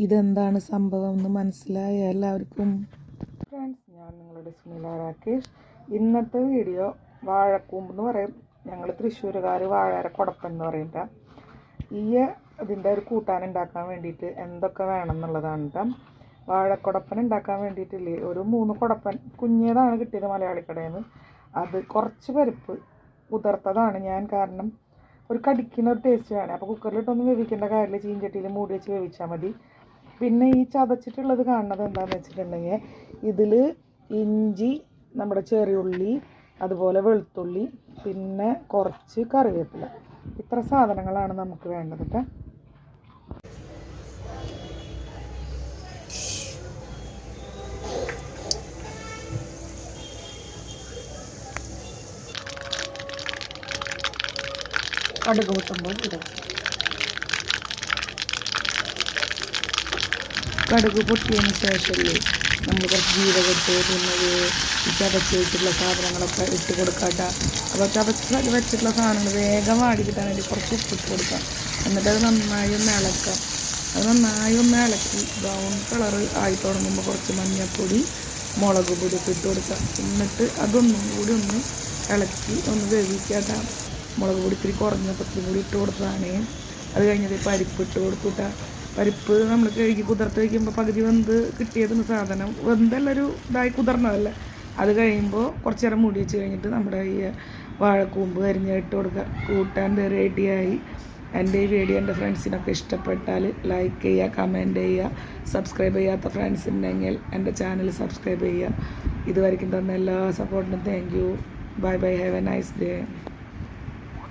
ഇതെന്താണ് സംഭവം എന്ന് മനസ്സിലായ എല്ലാവർക്കും? ഫ്രണ്ട്സ്, ഞാൻ നിങ്ങളുടെ സുനില രാകേഷ്. ഇന്നത്തെ വീഡിയോ വാഴക്കൂമ്പ് എന്ന് പറയും. ഞങ്ങൾ തൃശ്ശൂരുകാർ വാഴര കുടപ്പൻ എന്ന് പറയുക. ഇതിൻ്റെ ഒരു കൂട്ടാൻ ഉണ്ടാക്കാൻ വേണ്ടിയിട്ട് എന്തൊക്കെ വേണം എന്നുള്ളതാണ് കേട്ടോ. വാഴക്കുടപ്പൻ ഉണ്ടാക്കാൻ വേണ്ടിയിട്ടില്ലേ, ഒരു 3 കുടപ്പൻ കുഞ്ഞേതാണ് കിട്ടിയത് മലയാളിക്കടയിൽ നിന്ന്. അത് കുറച്ച് പരിപ്പ് കുതിർത്തതാണ് ഞാൻ, കാരണം ഒരു കടിക്കുന്ന ഒരു ടേസ്റ്റ് വേണം. അപ്പോൾ കുക്കറിലിട്ടൊന്നും വേവിക്കേണ്ട കാര്യമില്ല, ചീഞ്ചട്ടിയിൽ മൂടി വെച്ച് വേവിച്ചാൽ മതി. പിന്നെ ഈ ചതച്ചിട്ടുള്ളത് കാണുന്നത് എന്താണെന്ന് വെച്ചിട്ടുണ്ടെങ്കിൽ, ഇതിൽ ഇഞ്ചി, നമ്മുടെ ചെറിയുള്ളി, അതുപോലെ വെളുത്തുള്ളി, പിന്നെ കുറച്ച് കറിവേപ്പില, ഇത്ര സാധനങ്ങളാണ് നമുക്ക് വേണ്ടത് കേട്ടോ. കടുക് പൊട്ടുമ്പോൾ ഇടും. കടുക് പൊട്ടിയതിന് ശേഷമല്ലേ നമ്മൾ കുറച്ച് ജീരകത്ത് പിന്നെ ചതച്ച് വെച്ചിട്ടുള്ള സാധനങ്ങളൊക്കെ ഇട്ട് കൊടുക്കാട്ടോ. അപ്പോൾ ചതച്ച് വെച്ചിട്ടുള്ള സാധനങ്ങൾ വേഗം വാടി കിട്ടാൻ വേണ്ടി കുറച്ച് ഉപ്പിട്ട് കൊടുക്കാം. എന്നിട്ട് അത് നന്നായി ഒന്ന് ഇളക്കാം. അത് നന്നായി ഒന്ന് ഇളക്കി ബ്രൗൺ കളർ ആയി തുടങ്ങുമ്പോൾ കുറച്ച് മഞ്ഞൾപ്പൊടി, മുളക് പൊടി ഒക്കെ ഇട്ട് കൊടുക്കാം. എന്നിട്ട് അതൊന്നും കൂടി ഒന്ന് ഇളക്കി ഒന്ന് വേവിക്കാട്ടോ. മുളക് പൊടി ഇത്തിരി കുറഞ്ഞപ്പോൾ ഇത്തിരി കൂടി ഇട്ട് കൊടുത്തതാണ്. അത് കഴിഞ്ഞത് പരിപ്പ് ഇട്ട് കൊടുത്തുട്ടാ. പരിപ്പ് നമ്മൾ കഴുകി കുതിർത്ത് വയ്ക്കുമ്പോൾ പകുതി വെന്ത് കിട്ടിയതിന് സാധനം വെന്തെല്ലൊരു ഇതായി കുതിർന്നതല്ല. അത് കഴിയുമ്പോൾ കുറച്ച് നേരം മൂടി വെച്ച് കഴിഞ്ഞിട്ട് നമ്മുടെ ഈ വാഴക്കൂമ്പ് അരിഞ്ഞിട്ട് കൊടുക്കുക. കൂട്ടാൻ റെഡിയായി. എൻ്റെ ഈ വീഡിയോ എൻ്റെ ഫ്രണ്ട്സിനൊക്കെ ഇഷ്ടപ്പെട്ടാൽ ലൈക്ക് ചെയ്യുക, കമൻറ്റ് ചെയ്യുക. സബ്സ്ക്രൈബ് ചെയ്യാത്ത ഫ്രണ്ട്സ് ഉണ്ടെങ്കിൽ എൻ്റെ ചാനൽ സബ്സ്ക്രൈബ് ചെയ്യുക. ഇതുവരെയ്ക്കും തന്ന എല്ലാ സപ്പോർട്ടിനും thank you. Bye bye, have a nice day.